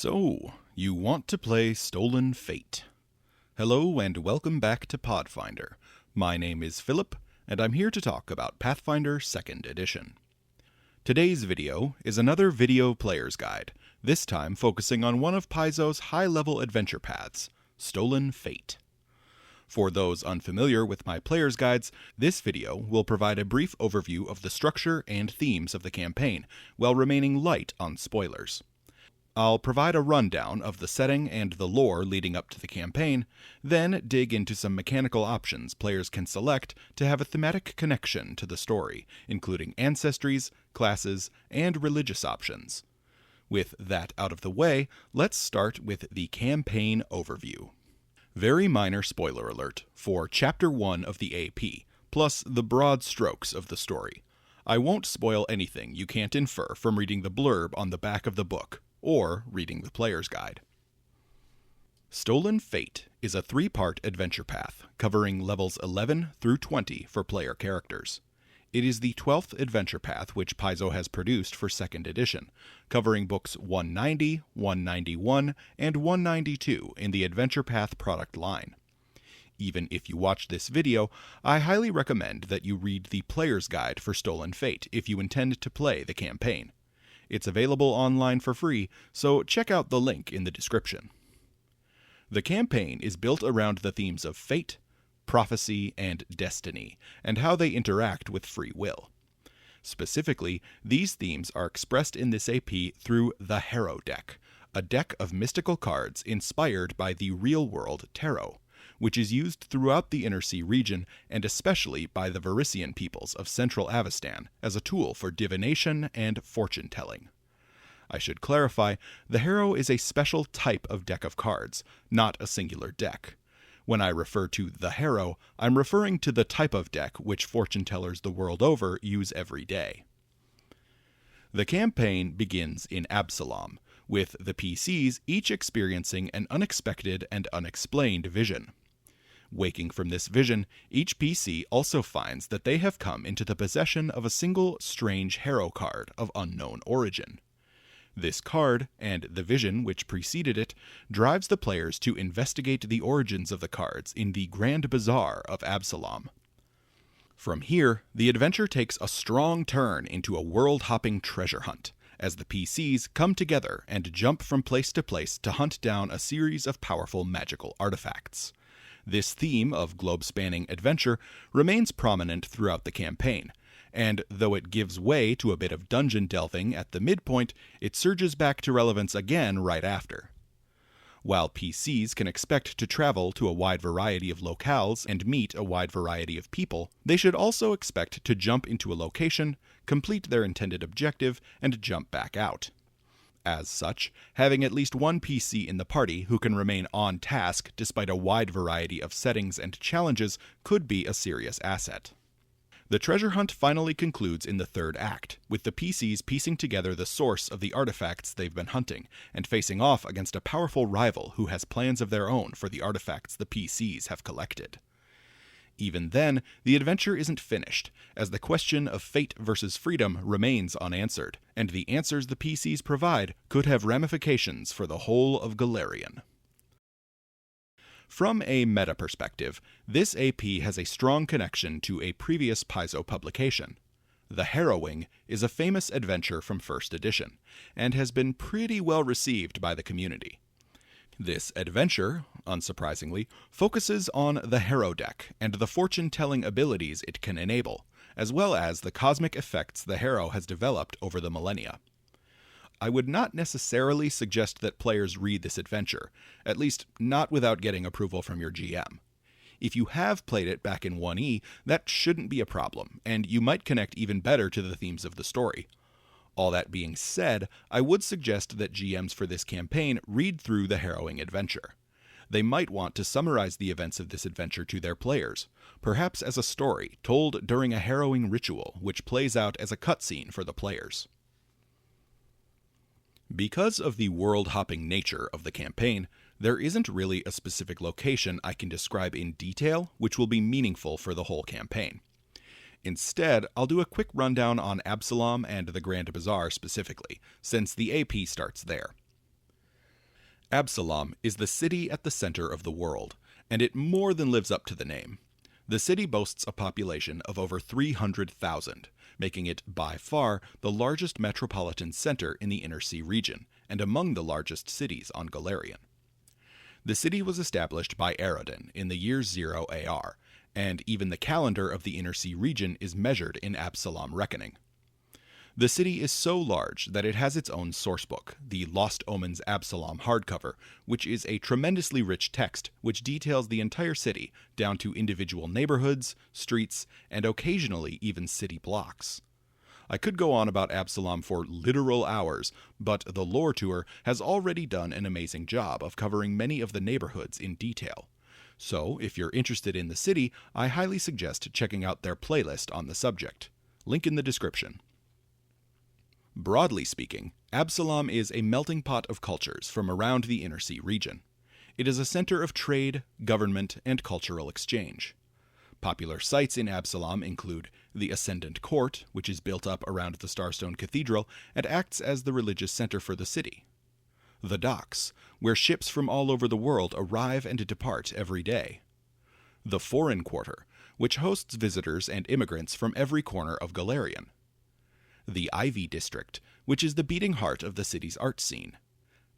So, you want to play Stolen Fate. Hello and welcome back to Podfinder. My name is Philip, and I'm here to talk about Pathfinder 2nd Edition. Today's video is another video player's guide, this time focusing on one of Paizo's high-level adventure paths, Stolen Fate. For those unfamiliar with my player's guides, this video will provide a brief overview of the structure and themes of the campaign, while remaining light on spoilers. I'll provide a rundown of the setting and the lore leading up to the campaign, then dig into some mechanical options players can select to have a thematic connection to the story, including ancestries, classes, and religious options. With that out of the way, let's start with the campaign overview. Very minor spoiler alert for Chapter 1 of the AP, plus the broad strokes of the story. I won't spoil anything you can't infer from reading the blurb on the back of the book, or reading the player's guide. Stolen Fate is a 3-part adventure path covering levels 11 through 20 for player characters. It is the 12th adventure path which Paizo has produced for 2nd edition, covering books 190, 191, and 192 in the Adventure Path product line. Even if you watch this video, I highly recommend that you read the player's guide for Stolen Fate if you intend to play the campaign. It's available online for free, so check out the link in the description. The campaign is built around the themes of fate, prophecy, and destiny, and how they interact with free will. Specifically, these themes are expressed in this AP through the Harrow deck, a deck of mystical cards inspired by the real-world tarot, which is used throughout the Inner Sea region and especially by the Varisian peoples of central Avestan as a tool for divination and fortune-telling. I should clarify, the Harrow is a special type of deck of cards, not a singular deck. When I refer to the Harrow, I'm referring to the type of deck which fortune-tellers the world over use every day. The campaign begins in Absalom, with the PCs each experiencing an unexpected and unexplained vision. Waking from this vision, each PC also finds that they have come into the possession of a single strange Harrow card of unknown origin. This card, and the vision which preceded it, drives the players to investigate the origins of the cards in the Grand Bazaar of Absalom. From here, the adventure takes a strong turn into a world-hopping treasure hunt, as the PCs come together and jump from place to place to hunt down a series of powerful magical artifacts. This theme of globe-spanning adventure remains prominent throughout the campaign, and though it gives way to a bit of dungeon delving at the midpoint, it surges back to relevance again right after. While PCs can expect to travel to a wide variety of locales and meet a wide variety of people, they should also expect to jump into a location, complete their intended objective, and jump back out. As such, having at least one PC in the party who can remain on task despite a wide variety of settings and challenges could be a serious asset. The treasure hunt finally concludes in the 3rd act, with the PCs piecing together the source of the artifacts they've been hunting, and facing off against a powerful rival who has plans of their own for the artifacts the PCs have collected. Even then, the adventure isn't finished, as the question of fate versus freedom remains unanswered, and the answers the PCs provide could have ramifications for the whole of Golarion. From a meta perspective, this AP has a strong connection to a previous Paizo publication. The Harrowing is a famous adventure from 1st edition, and has been pretty well received by the community. This adventure, unsurprisingly, focuses on the Harrow deck and the fortune-telling abilities it can enable, as well as the cosmic effects the Harrow has developed over the millennia. I would not necessarily suggest that players read this adventure, at least not without getting approval from your GM. If you have played it back in 1E, that shouldn't be a problem, and you might connect even better to the themes of the story. All that being said, I would suggest that GMs for this campaign read through the Harrowing adventure. They might want to summarize the events of this adventure to their players, perhaps as a story told during a harrowing ritual which plays out as a cutscene for the players. Because of the world-hopping nature of the campaign, there isn't really a specific location I can describe in detail which will be meaningful for the whole campaign. Instead, I'll do a quick rundown on Absalom and the Grand Bazaar specifically, since the AP starts there. Absalom is the city at the center of the world, and it more than lives up to the name. The city boasts a population of over 300,000, making it by far the largest metropolitan center in the Inner Sea region, and among the largest cities on Golarion. The city was established by Aroden in the year 0 AR, and even the calendar of the Inner Sea region is measured in Absalom reckoning. The city is so large that it has its own sourcebook, the Lost Omens Absalom hardcover, which is a tremendously rich text which details the entire city down to individual neighborhoods, streets, and occasionally even city blocks. I could go on about Absalom for literal hours, but the Lore Tour has already done an amazing job of covering many of the neighborhoods in detail. So, if you're interested in the city, I highly suggest checking out their playlist on the subject. Link in the description. Broadly speaking, Absalom is a melting pot of cultures from around the Inner Sea region. It is a center of trade, government, and cultural exchange. Popular sites in Absalom include the Ascendant Court, which is built up around the Starstone Cathedral and acts as the religious center for the city. The Docks, where ships from all over the world arrive and depart every day. The Foreign Quarter, which hosts visitors and immigrants from every corner of Golarion. The Ivy District, which is the beating heart of the city's art scene.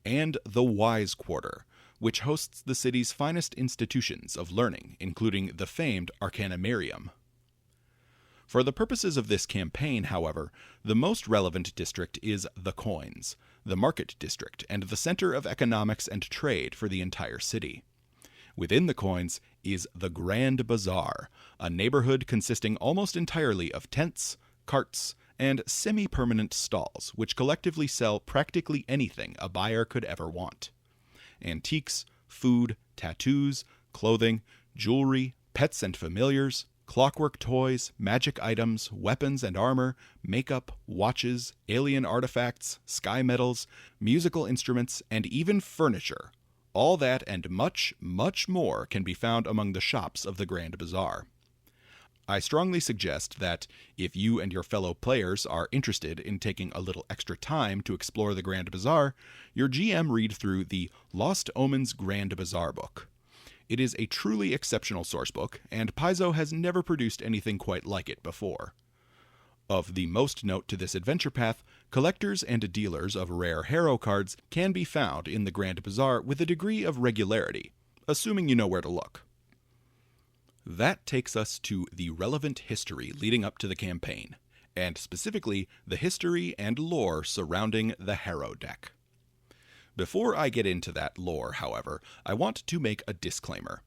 And the Wise Quarter, which hosts the city's finest institutions of learning, including the famed Arcanamarium. For the purposes of this campaign, however, the most relevant district is the Coins, the Market District, and the center of economics and trade for the entire city. Within the Coins is the Grand Bazaar, a neighborhood consisting almost entirely of tents, carts, and semi-permanent stalls, which collectively sell practically anything a buyer could ever want. Antiques, food, tattoos, clothing, jewelry, pets and familiars, clockwork toys, magic items, weapons and armor, makeup, watches, alien artifacts, sky metals, musical instruments, and even furniture. All that and much, much more can be found among the shops of the Grand Bazaar. I strongly suggest that, if you and your fellow players are interested in taking a little extra time to explore the Grand Bazaar, your GM read through the Lost Omens Grand Bazaar book. It is a truly exceptional sourcebook, and Paizo has never produced anything quite like it before. Of the most note to this adventure path, collectors and dealers of rare Harrow cards can be found in the Grand Bazaar with a degree of regularity, assuming you know where to look. That takes us to the relevant history leading up to the campaign, and specifically the history and lore surrounding the Harrow deck. Before I get into that lore, however, I want to make a disclaimer.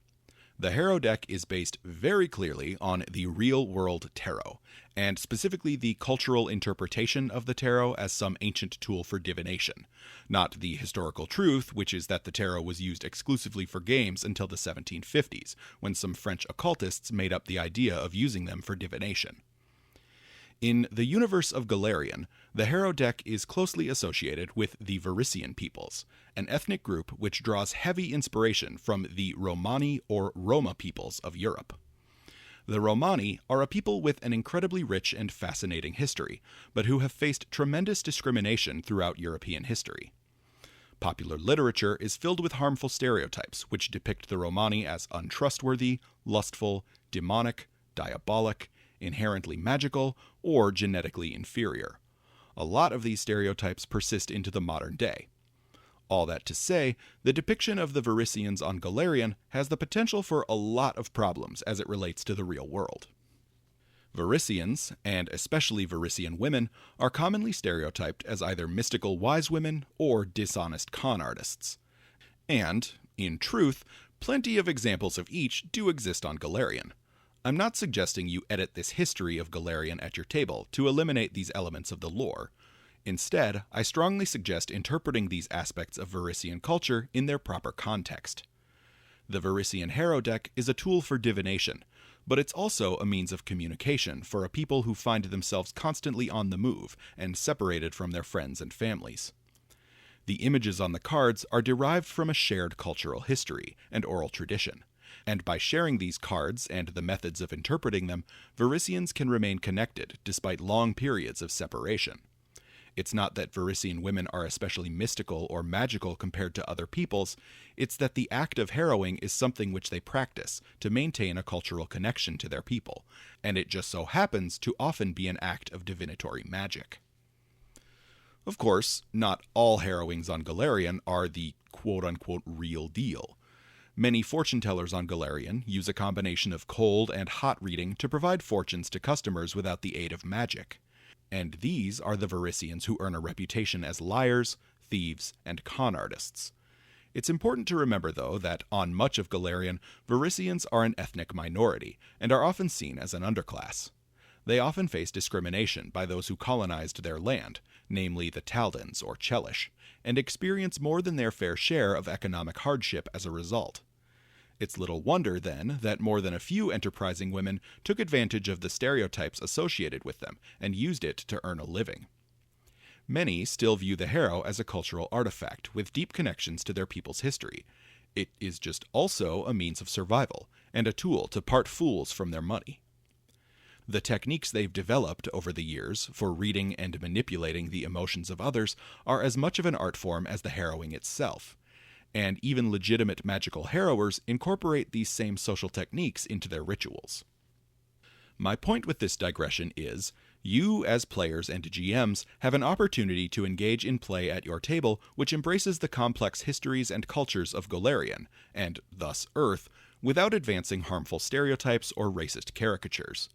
The Harrow deck is based very clearly on the real-world tarot, and specifically the cultural interpretation of the tarot as some ancient tool for divination, not the historical truth, which is that the tarot was used exclusively for games until the 1750s, when some French occultists made up the idea of using them for divination. In the universe of Golarion, the Harrow deck is closely associated with the Varisian peoples, an ethnic group which draws heavy inspiration from the Romani or Roma peoples of Europe. The Romani are a people with an incredibly rich and fascinating history, but who have faced tremendous discrimination throughout European history. Popular literature is filled with harmful stereotypes which depict the Romani as untrustworthy, lustful, demonic, diabolic, inherently magical, or genetically inferior. A lot of these stereotypes persist into the modern day. All that to say, the depiction of the Varisians on Golarion has the potential for a lot of problems as it relates to the real world. Varisians, and especially Varisian women, are commonly stereotyped as either mystical wise women or dishonest con artists. And, in truth, plenty of examples of each do exist on Golarion. I'm not suggesting you edit this history of Golarion at your table to eliminate these elements of the lore. Instead, I strongly suggest interpreting these aspects of Varisian culture in their proper context. The Varisian Harrow deck is a tool for divination, but it's also a means of communication for a people who find themselves constantly on the move and separated from their friends and families. The images on the cards are derived from a shared cultural history and oral tradition, and by sharing these cards and the methods of interpreting them, Varisians can remain connected despite long periods of separation. It's not that Varisian women are especially mystical or magical compared to other peoples, it's that the act of harrowing is something which they practice to maintain a cultural connection to their people, and it just so happens to often be an act of divinatory magic. Of course, not all harrowings on Golarion are the quote-unquote real deal. Many fortune-tellers on Golarion use a combination of cold and hot reading to provide fortunes to customers without the aid of magic. And these are the Varisians who earn a reputation as liars, thieves, and con artists. It's important to remember, though, that on much of Golarion, Varisians are an ethnic minority, and are often seen as an underclass. They often face discrimination by those who colonized their land, namely the Taldans or Chelish, and experience more than their fair share of economic hardship as a result. It's little wonder, then, that more than a few enterprising women took advantage of the stereotypes associated with them and used it to earn a living. Many still view the Harrow as a cultural artifact with deep connections to their people's history. It is just also a means of survival and a tool to part fools from their money. The techniques they've developed over the years for reading and manipulating the emotions of others are as much of an art form as the harrowing itself. And even legitimate magical harrowers incorporate these same social techniques into their rituals. My point with this digression is, you as players and GMs have an opportunity to engage in play at your table which embraces the complex histories and cultures of Golarion, and thus Earth, without advancing harmful stereotypes or racist caricatures.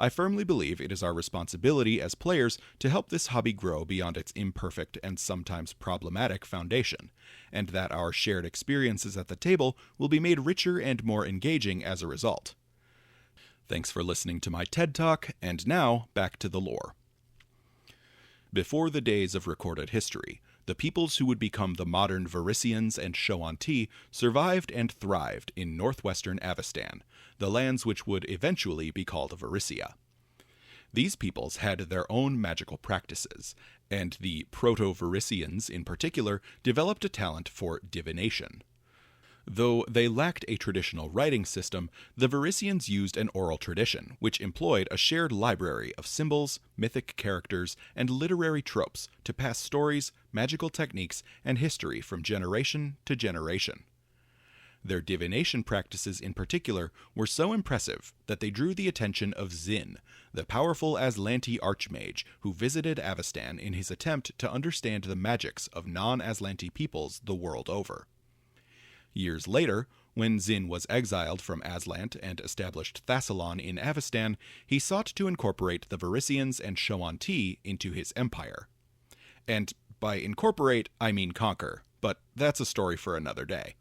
I firmly believe it is our responsibility as players to help this hobby grow beyond its imperfect and sometimes problematic foundation, and that our shared experiences at the table will be made richer and more engaging as a result. Thanks for listening to my TED Talk, and now back to the lore. Before the days of recorded history, the peoples who would become the modern Varisians and Shoanti survived and thrived in northwestern Avestan, the lands which would eventually be called Varisia. These peoples had their own magical practices, and the Proto-Varisians in particular developed a talent for divination. Though they lacked a traditional writing system, the Varisians used an oral tradition, which employed a shared library of symbols, mythic characters, and literary tropes to pass stories, magical techniques, and history from generation to generation. Their divination practices in particular were so impressive that they drew the attention of Zin, the powerful Aslanti archmage who visited Avestan in his attempt to understand the magics of non-Aslanti peoples the world over. Years later, when Zin was exiled from Aslant and established Thassalon in Avestan, he sought to incorporate the Varisians and Shoanti into his empire. And by incorporate, I mean conquer, but that's a story for another day.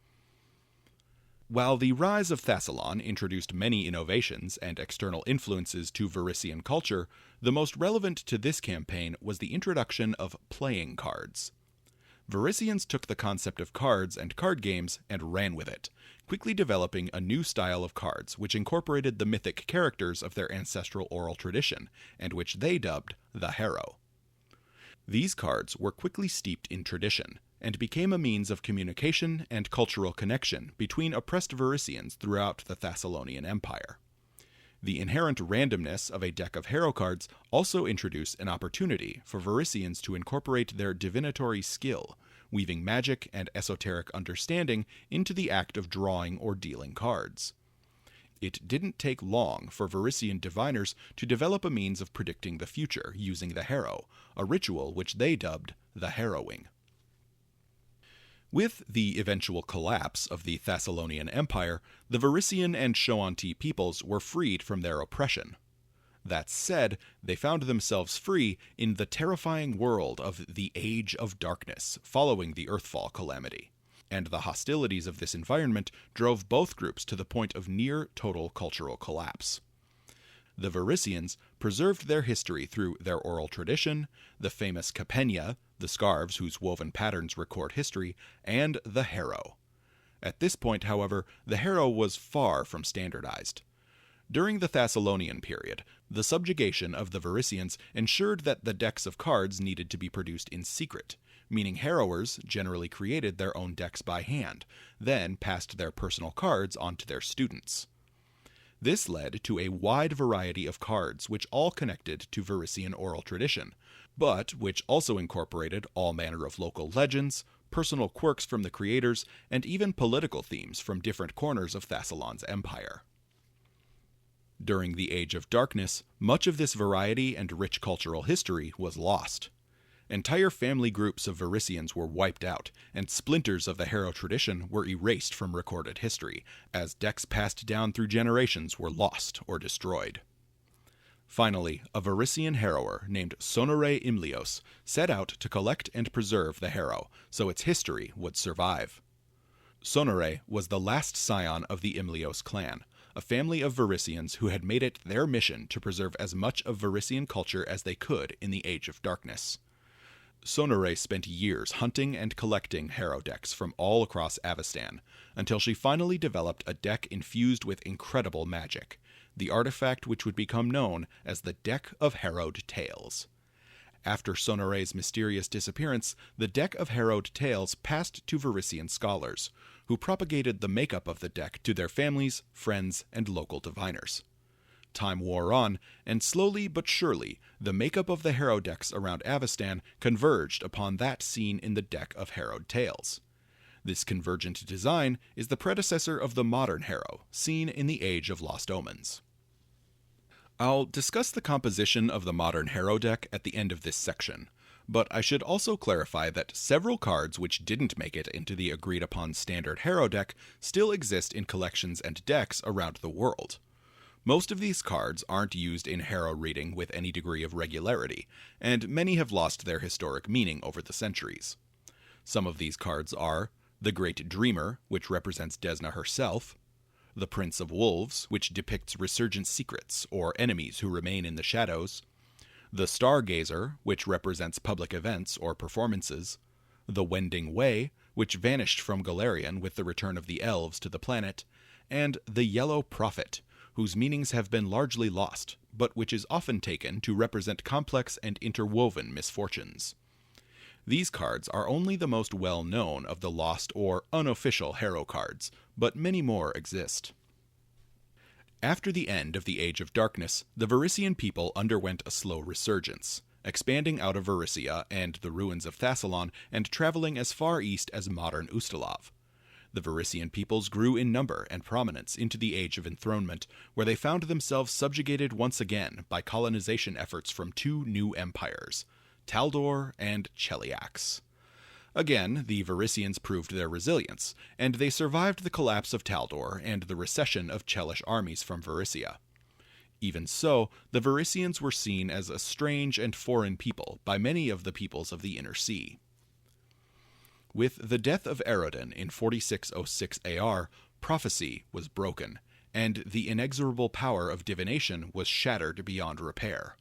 While the rise of Thassalon introduced many innovations and external influences to Varisian culture, the most relevant to this campaign was the introduction of playing cards. Varisians took the concept of cards and card games and ran with it, quickly developing a new style of cards which incorporated the mythic characters of their ancestral oral tradition, and which they dubbed the Harrow. These cards were quickly steeped in tradition, and became a means of communication and cultural connection between oppressed Varisians throughout the Thessalonian Empire. The inherent randomness of a deck of Harrow cards also introduced an opportunity for Varisians to incorporate their divinatory skill, weaving magic and esoteric understanding into the act of drawing or dealing cards. It didn't take long for Varisian diviners to develop a means of predicting the future using the Harrow, a ritual which they dubbed the harrowing. With the eventual collapse of the Thessalonian Empire, the Varisian and Shoanti peoples were freed from their oppression. That said, they found themselves free in the terrifying world of the Age of Darkness following the Earthfall calamity, and the hostilities of this environment drove both groups to the point of near total cultural collapse. The Varisians preserved their history through their oral tradition, the famous Capenia, the scarves whose woven patterns record history, and the Harrow. At this point, however, the Harrow was far from standardized. During the Thessalonian period, the subjugation of the Varisians ensured that the decks of cards needed to be produced in secret, meaning harrowers generally created their own decks by hand, then passed their personal cards on to their students. This led to a wide variety of cards which all connected to Varisian oral tradition, but which also incorporated all manner of local legends, personal quirks from the creators, and even political themes from different corners of Thassalon's empire. During the Age of Darkness, much of this variety and rich cultural history was lost. Entire family groups of Varisians were wiped out, and splinters of the Harrow tradition were erased from recorded history, as decks passed down through generations were lost or destroyed. Finally, a Varisian harrower named Sonore Imlios set out to collect and preserve the Harrow, so its history would survive. Sonore was the last scion of the Imlios clan, a family of Varisians who had made it their mission to preserve as much of Varisian culture as they could in the Age of Darkness. Sonore spent years hunting and collecting Harrow decks from all across Avestan, until she finally developed a deck infused with incredible magic, the artifact which would become known as the Deck of Harrowed Tales. After Sonore's mysterious disappearance, the Deck of Harrowed Tales passed to Varisian scholars, who propagated the makeup of the deck to their families, friends, and local diviners. Time wore on, and slowly but surely, the makeup of the Harrow decks around Avestan converged upon that seen in the Deck of Harrowed Tales. This convergent design is the predecessor of the modern Harrow, seen in the Age of Lost Omens. I'll discuss the composition of the modern Harrow deck at the end of this section, but I should also clarify that several cards which didn't make it into the agreed-upon standard Harrow deck still exist in collections and decks around the world. Most of these cards aren't used in Harrow reading with any degree of regularity, and many have lost their historic meaning over the centuries. Some of these cards are the Great Dreamer, which represents Desna herself, the Prince of Wolves, which depicts resurgent secrets or enemies who remain in the shadows, the Stargazer, which represents public events or performances, the Wending Way, which vanished from Galarian with the return of the elves to the planet, and the Yellow Prophet, whose meanings have been largely lost, but which is often taken to represent complex and interwoven misfortunes. These cards are only the most well-known of the lost or unofficial Harrow cards, but many more exist. After the end of the Age of Darkness, the Varisian people underwent a slow resurgence, expanding out of Varisia and the ruins of Thassalon and traveling as far east as modern Ustalav. The Varisian peoples grew in number and prominence into the Age of Enthronement, where they found themselves subjugated once again by colonization efforts from two new empires, Taldor and Cheliax. Again, the Varisians proved their resilience, and they survived the collapse of Taldor and the recession of Chelish armies from Varisia. Even so, the Varisians were seen as a strange and foreign people by many of the peoples of the Inner Sea. With the death of Eredin in 4606 AR, prophecy was broken, and the inexorable power of divination was shattered beyond repair.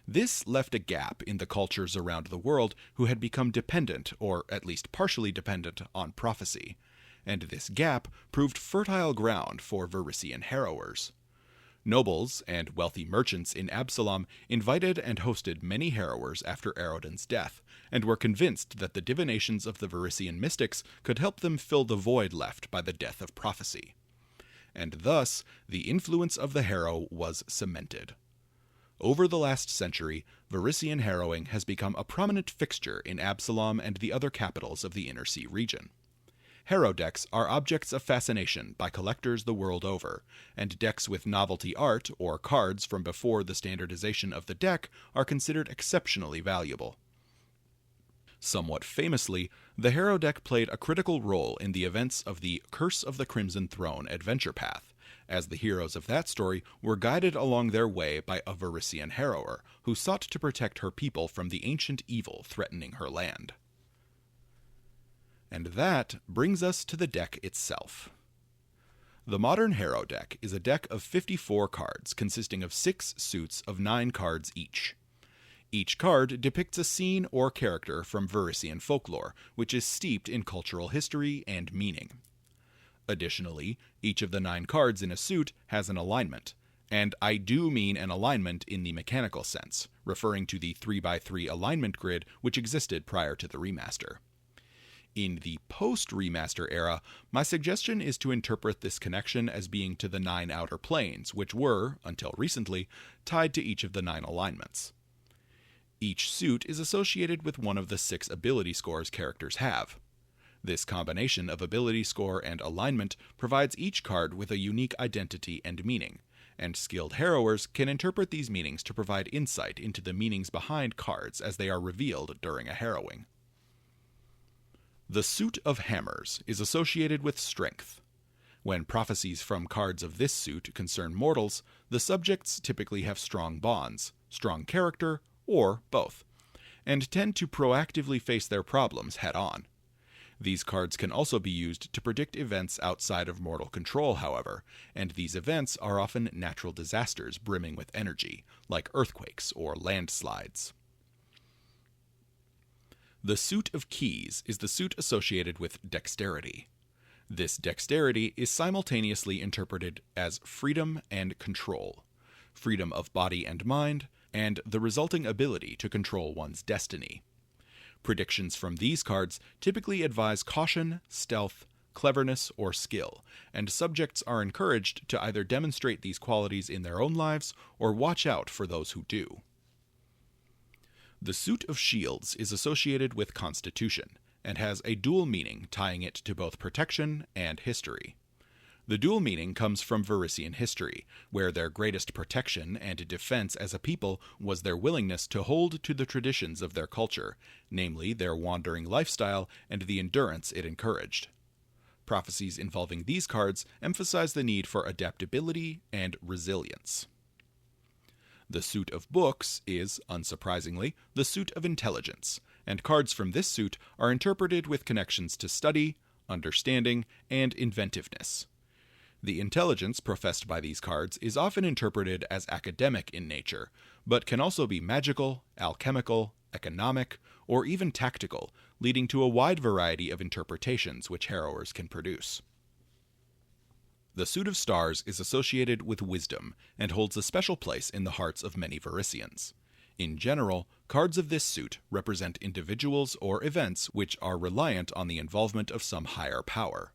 This left a gap in the cultures around the world who had become dependent, or at least partially dependent, on prophecy, and this gap proved fertile ground for Varisian harrowers. Nobles and wealthy merchants in Absalom invited and hosted many harrowers after Eredin's death, and were convinced that the divinations of the Varisian mystics could help them fill the void left by the death of prophecy. And thus, the influence of the Harrow was cemented. Over the last century, Varisian harrowing has become a prominent fixture in Absalom and the other capitals of the Inner Sea region. Harrow decks are objects of fascination by collectors the world over, and decks with novelty art or cards from before the standardization of the deck are considered exceptionally valuable. Somewhat famously, the Harrow deck played a critical role in the events of the Curse of the Crimson Throne adventure path, as the heroes of that story were guided along their way by a Varisian harrower who sought to protect her people from the ancient evil threatening her land. And that brings us to the deck itself. The modern Harrow deck is a deck of 54 cards consisting of 6 suits of 9 cards each. Each card depicts a scene or character from Varisian folklore, which is steeped in cultural history and meaning. Additionally, each of the 9 cards in a suit has an alignment, and I do mean an alignment in the mechanical sense, referring to the 3x3 alignment grid which existed prior to the remaster. In the post-remaster era, my suggestion is to interpret this connection as being to the 9 outer planes, which were, until recently, tied to each of the 9 alignments. Each suit is associated with one of the 6 ability scores characters have. This combination of ability score and alignment provides each card with a unique identity and meaning, and skilled harrowers can interpret these meanings to provide insight into the meanings behind cards as they are revealed during a harrowing. The suit of hammers is associated with strength. When prophecies from cards of this suit concern mortals, the subjects typically have strong bonds, strong character, or both, and tend to proactively face their problems head-on. These cards can also be used to predict events outside of mortal control, however, and these events are often natural disasters brimming with energy, like earthquakes or landslides. The suit of keys is the suit associated with dexterity. This dexterity is simultaneously interpreted as freedom and control, freedom of body and mind, and the resulting ability to control one's destiny. Predictions from these cards typically advise caution, stealth, cleverness, or skill, and subjects are encouraged to either demonstrate these qualities in their own lives or watch out for those who do. The suit of shields is associated with constitution, and has a dual meaning tying it to both protection and history. The dual meaning comes from Varisian history, where their greatest protection and defense as a people was their willingness to hold to the traditions of their culture, namely their wandering lifestyle and the endurance it encouraged. Prophecies involving these cards emphasize the need for adaptability and resilience. The suit of books is, unsurprisingly, the suit of intelligence, and cards from this suit are interpreted with connections to study, understanding, and inventiveness. The intelligence professed by these cards is often interpreted as academic in nature, but can also be magical, alchemical, economic, or even tactical, leading to a wide variety of interpretations which harrowers can produce. The suit of stars is associated with wisdom and holds a special place in the hearts of many Varisians. In general, cards of this suit represent individuals or events which are reliant on the involvement of some higher power.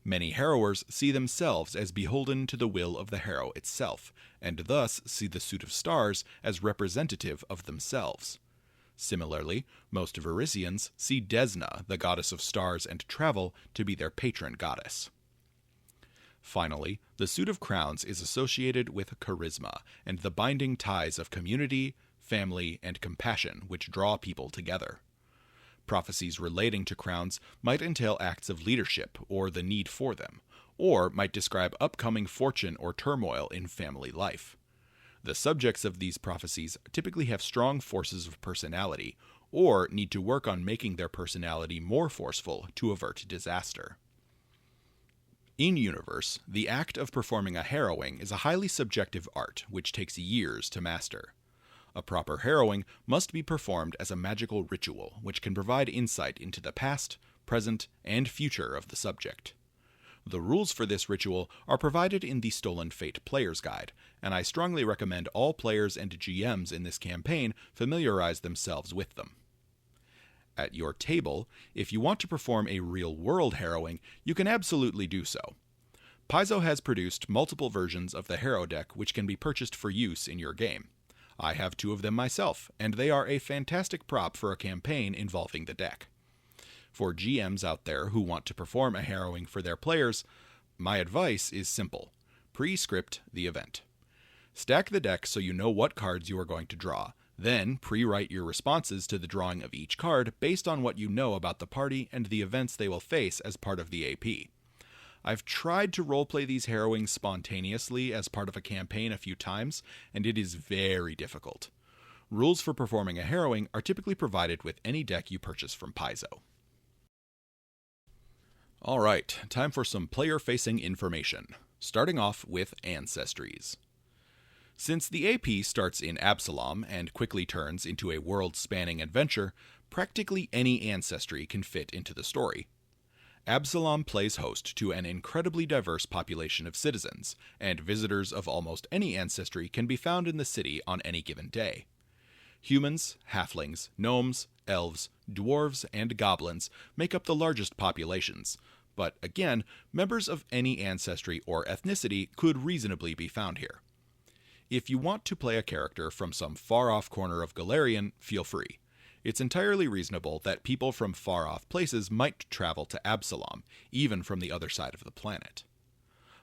Many harrowers see themselves as beholden to the will of the harrow itself, and thus see the suit of stars as representative of themselves. Similarly, most Varisians see Desna, the goddess of stars and travel, to be their patron goddess. Finally, the suit of crowns is associated with charisma and the binding ties of community, family, and compassion which draw people together. Prophecies relating to crowns might entail acts of leadership or the need for them, or might describe upcoming fortune or turmoil in family life. The subjects of these prophecies typically have strong forces of personality, or need to work on making their personality more forceful to avert disaster. In-universe, the act of performing a harrowing is a highly subjective art which takes years to master. A proper harrowing must be performed as a magical ritual which can provide insight into the past, present, and future of the subject. The rules for this ritual are provided in the Stolen Fate Player's Guide, and I strongly recommend all players and GMs in this campaign familiarize themselves with them. At your table, if you want to perform a real-world harrowing, you can absolutely do so. Paizo has produced multiple versions of the Harrow deck which can be purchased for use in your game. I have 2 of them myself, and they are a fantastic prop for a campaign involving the deck. For GMs out there who want to perform a harrowing for their players, my advice is simple. Pre-script the event. Stack the deck so you know what cards you are going to draw. Then pre-write your responses to the drawing of each card based on what you know about the party and the events they will face as part of the AP. I've tried to roleplay these harrowings spontaneously as part of a campaign a few times, and it is very difficult. Rules for performing a harrowing are typically provided with any deck you purchase from Paizo. Alright, time for some player-facing information, starting off with Ancestries. Since the AP starts in Absalom and quickly turns into a world-spanning adventure, practically any ancestry can fit into the story. Absalom plays host to an incredibly diverse population of citizens, and visitors of almost any ancestry can be found in the city on any given day. Humans, halflings, gnomes, elves, dwarves, and goblins make up the largest populations, but again, members of any ancestry or ethnicity could reasonably be found here. If you want to play a character from some far-off corner of Golarion, feel free. It's entirely reasonable that people from far-off places might travel to Absalom, even from the other side of the planet.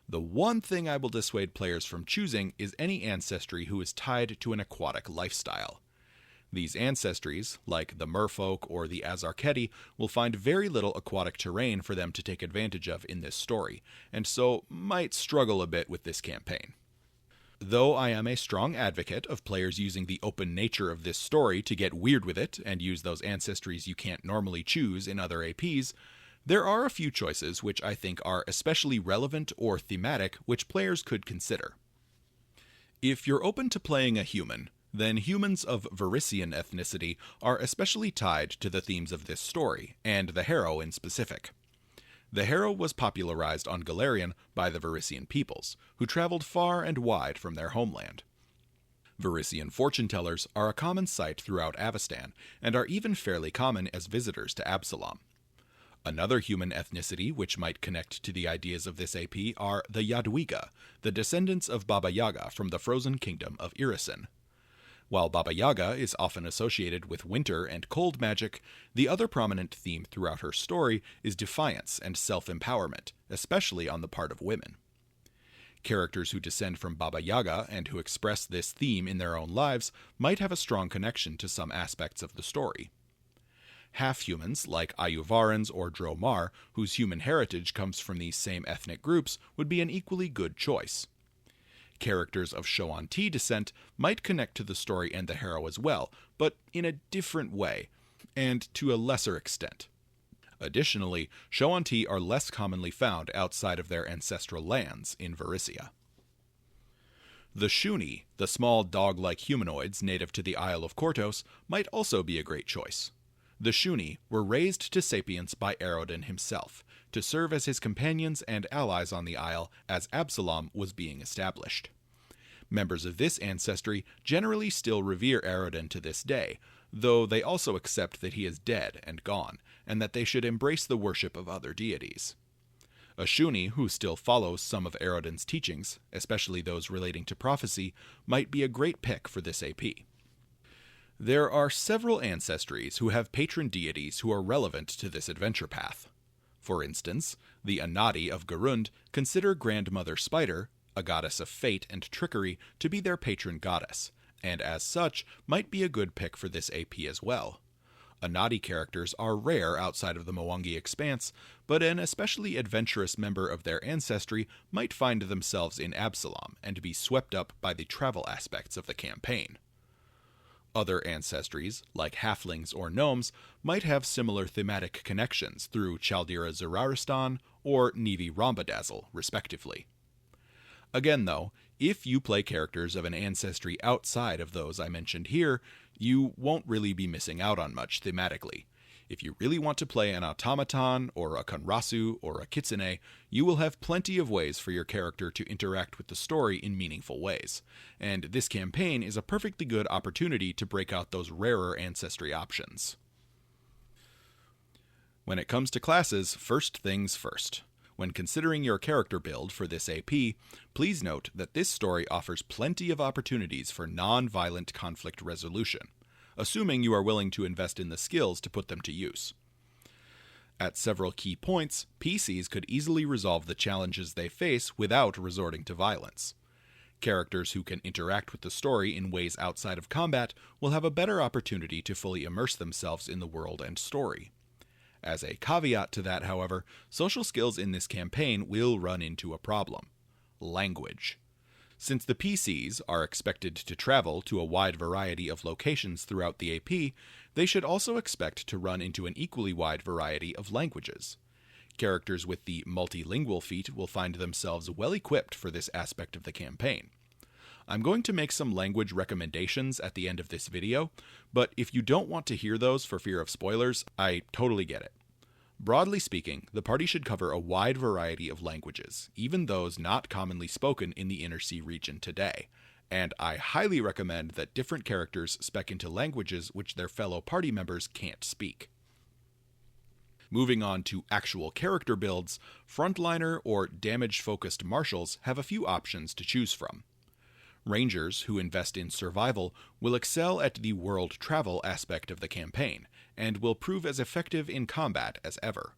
The one thing I will dissuade players from choosing is any ancestry who is tied to an aquatic lifestyle. These ancestries, like the merfolk or the Azarketi, will find very little aquatic terrain for them to take advantage of in this story, and so might struggle a bit with this campaign. Though I am a strong advocate of players using the open nature of this story to get weird with it and use those ancestries you can't normally choose in other APs, there are a few choices which I think are especially relevant or thematic which players could consider. If you're open to playing a human, then humans of Varisian ethnicity are especially tied to the themes of this story, and the Harrow in specific. The Harrow was popularized on Golarion by the Varisian peoples, who traveled far and wide from their homeland. Varisian fortune-tellers are a common sight throughout Avestan, and are even fairly common as visitors to Absalom. Another human ethnicity which might connect to the ideas of this AP are the Jadwiga, the descendants of Baba Yaga from the frozen kingdom of Irisin. While Baba Yaga is often associated with winter and cold magic, the other prominent theme throughout her story is defiance and self-empowerment, especially on the part of women. Characters who descend from Baba Yaga and who express this theme in their own lives might have a strong connection to some aspects of the story. Half-humans, like Ayuvarans or Dromar, whose human heritage comes from these same ethnic groups, would be an equally good choice. Characters of Shoanti descent might connect to the story and the Harrow as well, but in a different way, and to a lesser extent. Additionally, Shoanti are less commonly found outside of their ancestral lands in Varisia. The Shuni, the small dog-like humanoids native to the Isle of Kortos, might also be a great choice. The Shuni were raised to sapience by Aroden himself, to serve as his companions and allies on the Isle as Absalom was being established. Members of this ancestry generally still revere Aroden to this day, though they also accept that he is dead and gone, and that they should embrace the worship of other deities. A Shuni who still follows some of Aroden's teachings, especially those relating to prophecy, might be a great pick for this AP. There are several ancestries who have patron deities who are relevant to this adventure path. For instance, the Anadi of Garund consider Grandmother Spider, a goddess of fate and trickery, to be their patron goddess, and as such might be a good pick for this AP as well. Anadi characters are rare outside of the Mwangi Expanse, but an especially adventurous member of their ancestry might find themselves in Absalom and be swept up by the travel aspects of the campaign. Other ancestries, like halflings or gnomes, might have similar thematic connections through Chaldira Zeraristan or Nivi Rhombadazzle, respectively. Again though, if you play characters of an ancestry outside of those I mentioned here, you won't really be missing out on much thematically. If you really want to play an automaton, or a Konrasu, or a Kitsune, you will have plenty of ways for your character to interact with the story in meaningful ways, and this campaign is a perfectly good opportunity to break out those rarer ancestry options. When it comes to classes, first things first. When considering your character build for this AP, please note that this story offers plenty of opportunities for non-violent conflict resolution, assuming you are willing to invest in the skills to put them to use. At several key points, PCs could easily resolve the challenges they face without resorting to violence. Characters who can interact with the story in ways outside of combat will have a better opportunity to fully immerse themselves in the world and story. As a caveat to that, however, social skills in this campaign will run into a problem: language. Since the PCs are expected to travel to a wide variety of locations throughout the AP, they should also expect to run into an equally wide variety of languages. Characters with the multilingual feat will find themselves well equipped for this aspect of the campaign. I'm going to make some language recommendations at the end of this video, but if you don't want to hear those for fear of spoilers, I totally get it. Broadly speaking, the party should cover a wide variety of languages, even those not commonly spoken in the Inner Sea region today, and I highly recommend that different characters spec into languages which their fellow party members can't speak. Moving on to actual character builds, frontliner or damage-focused marshals have a few options to choose from. Rangers who invest in survival will excel at the world travel aspect of the campaign, and will prove as effective in combat as ever.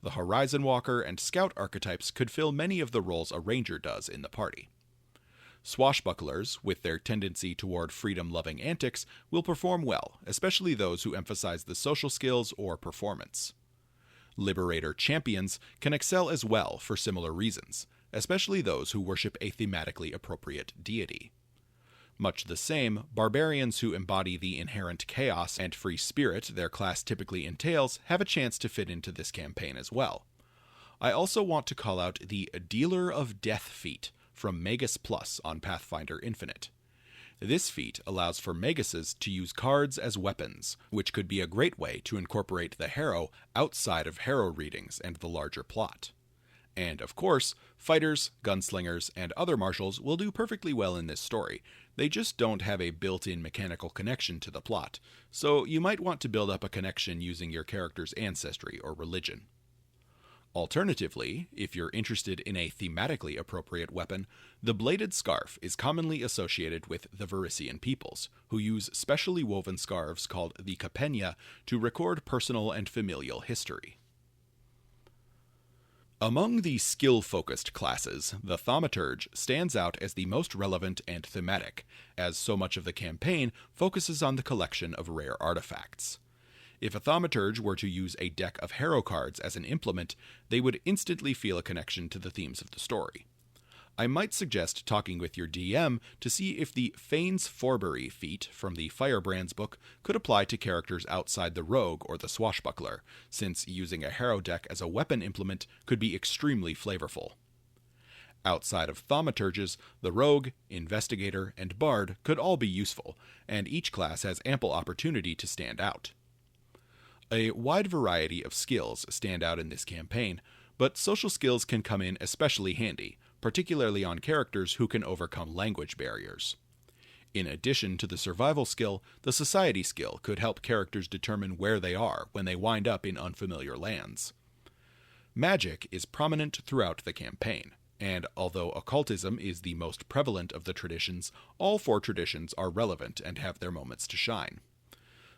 The Horizon Walker and Scout archetypes could fill many of the roles a ranger does in the party. Swashbucklers, with their tendency toward freedom-loving antics, will perform well, especially those who emphasize the social skills or performance. Liberator champions can excel as well for similar reasons, especially those who worship a thematically appropriate deity. Much the same, barbarians who embody the inherent chaos and free spirit their class typically entails have a chance to fit into this campaign as well. I also want to call out the Dealer of Death feat from Magus Plus on Pathfinder Infinite. This feat allows for Maguses to use cards as weapons, which could be a great way to incorporate the Harrow outside of Harrow readings and the larger plot. And of course, fighters, gunslingers, and other marshals will do perfectly well in this story. They just don't have a built-in mechanical connection to the plot, so you might want to build up a connection using your character's ancestry or religion. Alternatively, if you're interested in a thematically appropriate weapon, the Bladed Scarf is commonly associated with the Varisian peoples, who use specially woven scarves called the Capena to record personal and familial history. Among the skill-focused classes, the Thaumaturge stands out as the most relevant and thematic, as so much of the campaign focuses on the collection of rare artifacts. If a Thaumaturge were to use a deck of Harrow cards as an implement, they would instantly feel a connection to the themes of the story. I might suggest talking with your DM to see if the Fane's Forbury feat from the Firebrands book could apply to characters outside the Rogue or the Swashbuckler, since using a Harrow deck as a weapon implement could be extremely flavorful. Outside of Thaumaturges, the Rogue, Investigator, and Bard could all be useful, and each class has ample opportunity to stand out. A wide variety of skills stand out in this campaign, but social skills can come in especially handy, particularly on characters who can overcome language barriers. In addition to the survival skill, the society skill could help characters determine where they are when they wind up in unfamiliar lands. Magic is prominent throughout the campaign, and although occultism is the most prevalent of the traditions, all four traditions are relevant and have their moments to shine.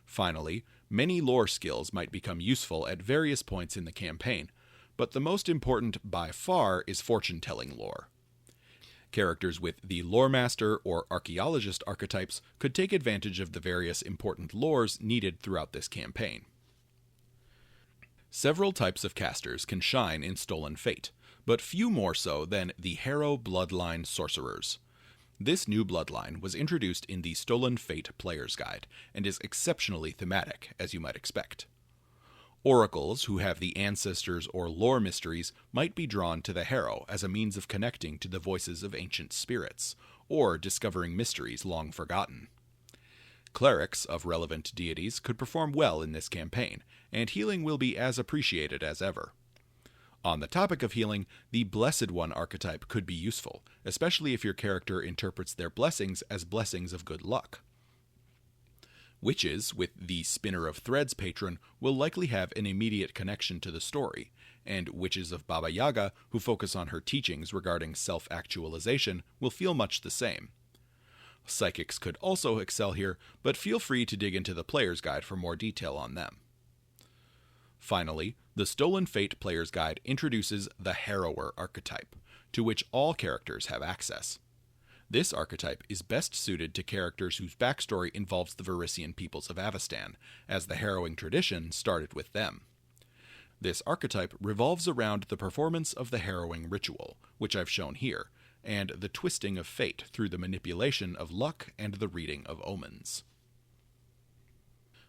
Finally, many lore skills might become useful at various points in the campaign, but the most important by far is fortune-telling lore. Characters with the Lore Master or Archaeologist archetypes could take advantage of the various important lores needed throughout this campaign. Several types of casters can shine in Stolen Fate, but few more so than the Harrow Bloodline Sorcerers. This new bloodline was introduced in the Stolen Fate Player's Guide, and is exceptionally thematic, as you might expect. Oracles who have the ancestors or lore mysteries might be drawn to the Harrow as a means of connecting to the voices of ancient spirits, or discovering mysteries long forgotten. Clerics of relevant deities could perform well in this campaign, and healing will be as appreciated as ever. On the topic of healing, the Blessed One archetype could be useful, especially if your character interprets their blessings as blessings of good luck. Witches, with the Spinner of Threads patron, will likely have an immediate connection to the story, and witches of Baba Yaga, who focus on her teachings regarding self-actualization, will feel much the same. Psychics could also excel here, but feel free to dig into the Player's Guide for more detail on them. Finally, the Stolen Fate Player's Guide introduces the Harrower archetype, to which all characters have access. This archetype is best suited to characters whose backstory involves the Varisian peoples of Avestan, as the harrowing tradition started with them. This archetype revolves around the performance of the harrowing ritual, which I've shown here, and the twisting of fate through the manipulation of luck and the reading of omens.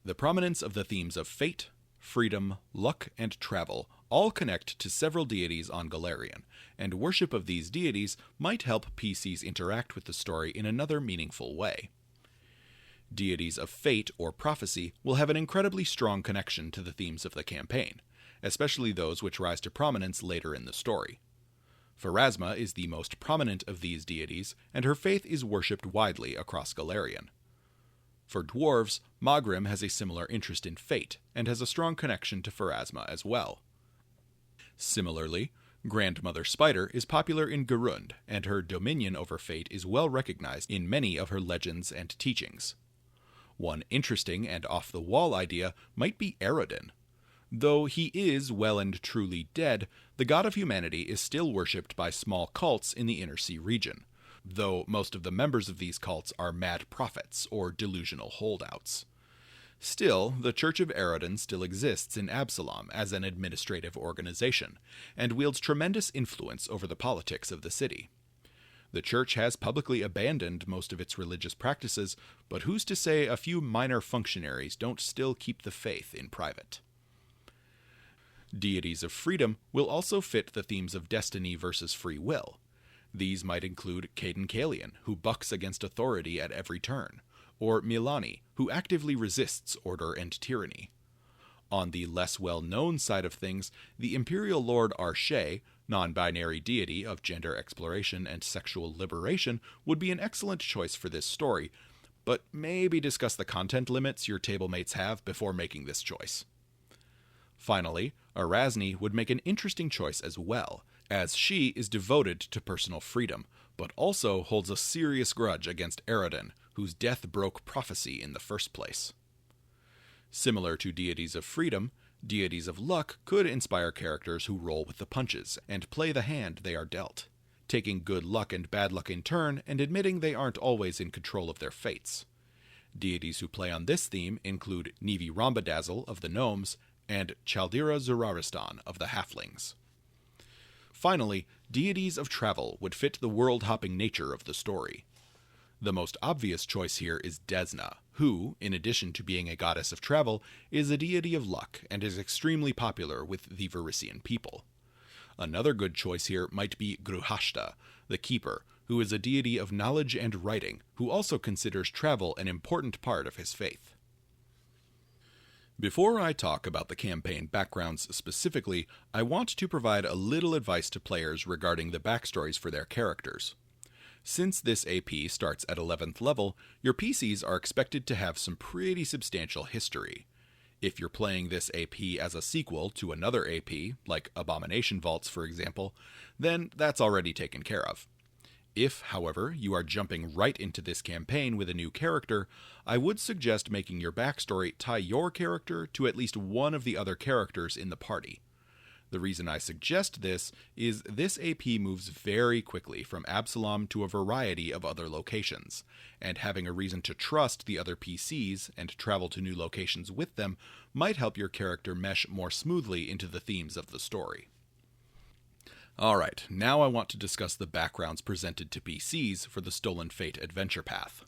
The prominence of the themes of fate, freedom, luck, and travel all connect to several deities on Golarion, and worship of these deities might help PCs interact with the story in another meaningful way. Deities of fate or prophecy will have an incredibly strong connection to the themes of the campaign, especially those which rise to prominence later in the story. Pharasma is the most prominent of these deities, and her faith is worshipped widely across Galarian. For dwarves, Magrim has a similar interest in fate, and has a strong connection to Pharasma as well. Similarly, Grandmother Spider is popular in Garund, and her dominion over fate is well recognized in many of her legends and teachings. One interesting and off-the-wall idea might be Eredin. Though he is well and truly dead, the god of humanity is still worshipped by small cults in the Inner Sea region, though most of the members of these cults are mad prophets or delusional holdouts. Still, the Church of Eredin still exists in Absalom as an administrative organization, and wields tremendous influence over the politics of the city. The church has publicly abandoned most of its religious practices, but who's to say a few minor functionaries don't still keep the faith in private? Deities of freedom will also fit the themes of destiny versus free will. These might include Caden Kalian, who bucks against authority at every turn, or Milani, who actively resists order and tyranny. On the less well-known side of things, the Imperial Lord Arshay, non-binary deity of gender exploration and sexual liberation, would be an excellent choice for this story, but maybe discuss the content limits your tablemates have before making this choice. Finally, Erasni would make an interesting choice as well, as she is devoted to personal freedom, but also holds a serious grudge against Eredin, whose death broke prophecy in the first place. Similar to deities of freedom, deities of luck could inspire characters who roll with the punches and play the hand they are dealt, taking good luck and bad luck in turn and admitting they aren't always in control of their fates. Deities who play on this theme include Nivi Rhombadazzle of the Gnomes and Chaldira Zuraristan of the Halflings. Finally, deities of travel would fit the world-hopping nature of the story. The most obvious choice here is Desna, who, in addition to being a goddess of travel, is a deity of luck and is extremely popular with the Varisian people. Another good choice here might be Gruhashta, the Keeper, who is a deity of knowledge and writing, who also considers travel an important part of his faith. Before I talk about the campaign backgrounds specifically, I want to provide a little advice to players regarding the backstories for their characters. Since this AP starts at 11th level, your PCs are expected to have some pretty substantial history. If you're playing this AP as a sequel to another AP, like Abomination Vaults for example, then that's already taken care of. If, however, you are jumping right into this campaign with a new character, I would suggest making your backstory tie your character to at least one of the other characters in the party. The reason I suggest this is this AP moves very quickly from Absalom to a variety of other locations, and having a reason to trust the other PCs and travel to new locations with them might help your character mesh more smoothly into the themes of the story. Alright, now I want to discuss the backgrounds presented to PCs for the Stolen Fate adventure path.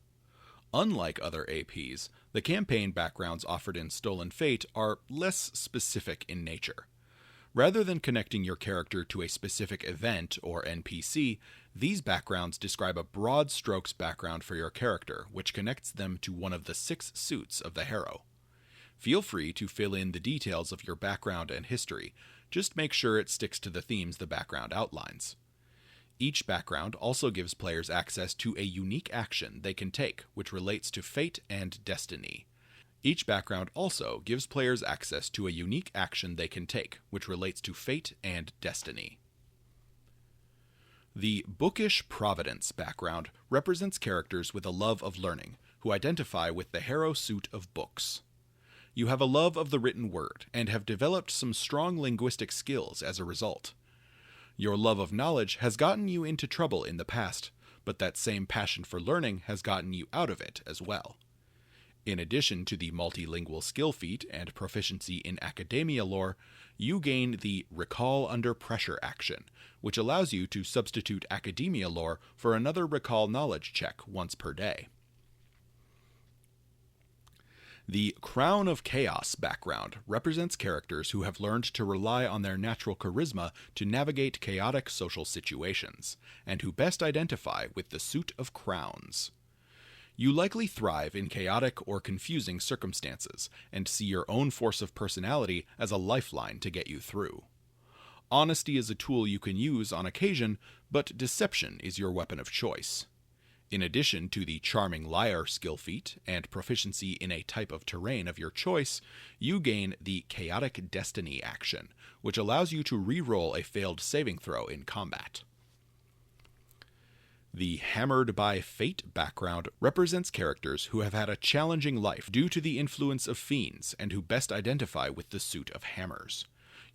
Unlike other APs, the campaign backgrounds offered in Stolen Fate are less specific in nature. Rather than connecting your character to a specific event or NPC, these backgrounds describe a broad strokes background for your character, which connects them to one of the 6 suits of the Harrow. Feel free to fill in the details of your background and history, just make sure it sticks to the themes the background outlines. Each background also gives players access to a unique action they can take, which relates to fate and destiny. Each background also gives players access to a unique action they can take, which relates to fate and destiny. The Bookish Providence background represents characters with a love of learning, who identify with the Harrow suit of books. You have a love of the written word, and have developed some strong linguistic skills as a result. Your love of knowledge has gotten you into trouble in the past, but that same passion for learning has gotten you out of it as well. In addition to the multilingual skill feat and proficiency in academia lore, you gain the Recall Under Pressure action, which allows you to substitute academia lore for another recall knowledge check once per day. The Crown of Chaos background represents characters who have learned to rely on their natural charisma to navigate chaotic social situations, and who best identify with the suit of crowns. You likely thrive in chaotic or confusing circumstances, and see your own force of personality as a lifeline to get you through. Honesty is a tool you can use on occasion, but deception is your weapon of choice. In addition to the Charming Liar skill feat and proficiency in a type of terrain of your choice, you gain the Chaotic Destiny action, which allows you to re-roll a failed saving throw in combat. The Hammered by Fate background represents characters who have had a challenging life due to the influence of fiends and who best identify with the suit of hammers.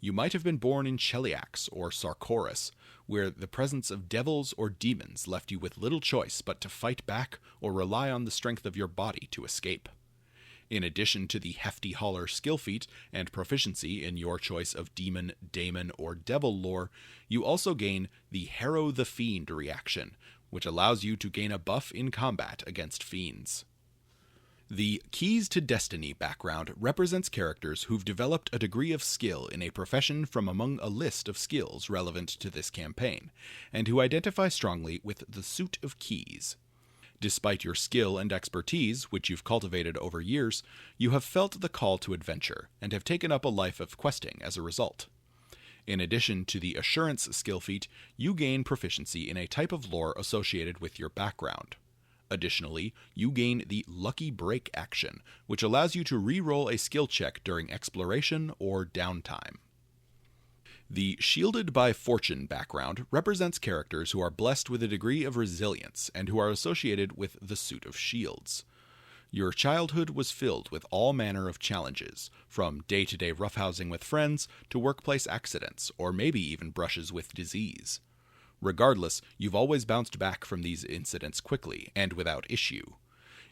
You might have been born in Cheliax or Sarkoris, where the presence of devils or demons left you with little choice but to fight back or rely on the strength of your body to escape. In addition to the Hefty Hauler skill feat and proficiency in your choice of demon, daemon, or devil lore, you also gain the Harrow the Fiend reaction, which allows you to gain a buff in combat against fiends. The Keys to Destiny background represents characters who've developed a degree of skill in a profession from among a list of skills relevant to this campaign, and who identify strongly with the suit of keys. Despite your skill and expertise, which you've cultivated over years, you have felt the call to adventure, and have taken up a life of questing as a result. In addition to the Assurance skill feat, you gain proficiency in a type of lore associated with your background. Additionally, you gain the Lucky Break action, which allows you to re-roll a skill check during exploration or downtime. The Shielded by Fortune background represents characters who are blessed with a degree of resilience and who are associated with the suit of shields. Your childhood was filled with all manner of challenges, from day-to-day roughhousing with friends to workplace accidents, or maybe even brushes with disease. Regardless, you've always bounced back from these incidents quickly and without issue.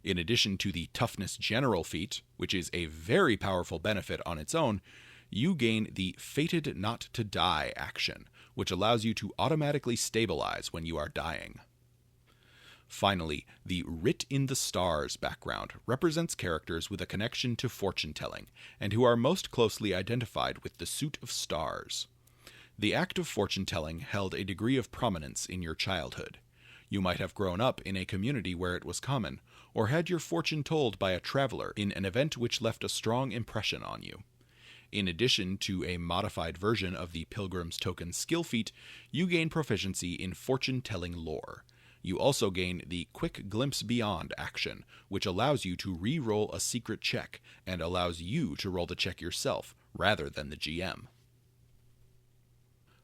In addition to the Toughness General feat, which is a very powerful benefit on its own, you gain the Fated Not to Die action, which allows you to automatically stabilize when you are dying. Finally, the Writ in the Stars background represents characters with a connection to fortune-telling, and who are most closely identified with the suit of stars. The act of fortune-telling held a degree of prominence in your childhood. You might have grown up in a community where it was common, or had your fortune told by a traveler in an event which left a strong impression on you. In addition to a modified version of the Pilgrim's Token skill feat, you gain proficiency in fortune-telling lore. You also gain the Quick Glimpse Beyond action, which allows you to re-roll a secret check, and allows you to roll the check yourself, rather than the GM.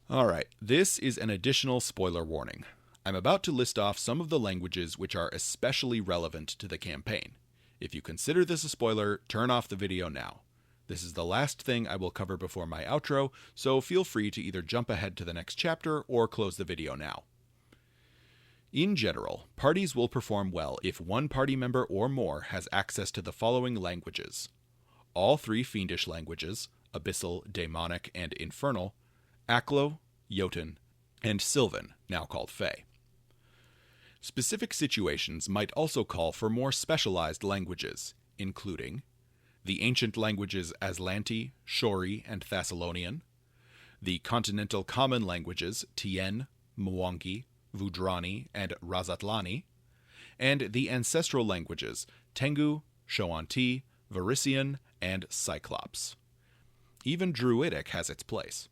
Alright, this is an additional spoiler warning. I'm about to list off some of the languages which are especially relevant to the campaign. If you consider this a spoiler, turn off the video now. This is the last thing I will cover before my outro, so feel free to either jump ahead to the next chapter or close the video now. In general, parties will perform well if one party member or more has access to the following languages: all three Fiendish languages, Abyssal, Daemonic, and Infernal, Aklo, Jotun, and Sylvan, now called Fae. Specific situations might also call for more specialized languages, including the ancient languages Aslanti, Shori, and Thessalonian, the continental common languages Tien, Mwangi, Vudrani, and Razatlani, and the ancestral languages Tengu, Shoanti, Varisian, and Cyclops. Even Druidic has its place.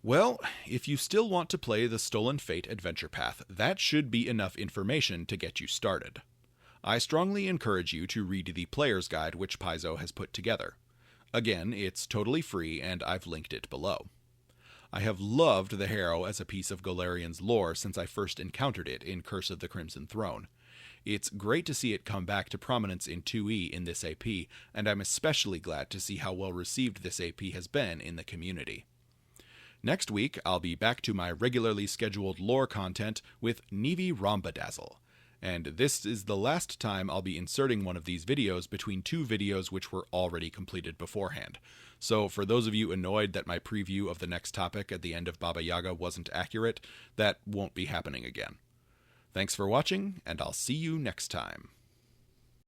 Well, if you still want to play the Stolen Fate adventure path, that should be enough information to get you started. I strongly encourage you to read the player's guide which Paizo has put together. Again, it's totally free and I've linked it below. I have loved the Harrow as a piece of Golarian's lore since I first encountered it in Curse of the Crimson Throne. It's great to see it come back to prominence in 2e in this AP, and I'm especially glad to see how well received this AP has been in the community. Next week, I'll be back to my regularly scheduled lore content with Nevi Rhombadazzle. And this is the last time I'll be inserting one of these videos between two videos which were already completed beforehand. So for those of you annoyed that my preview of the next topic at the end of Baba Yaga wasn't accurate, that won't be happening again. Thanks for watching, and I'll see you next time.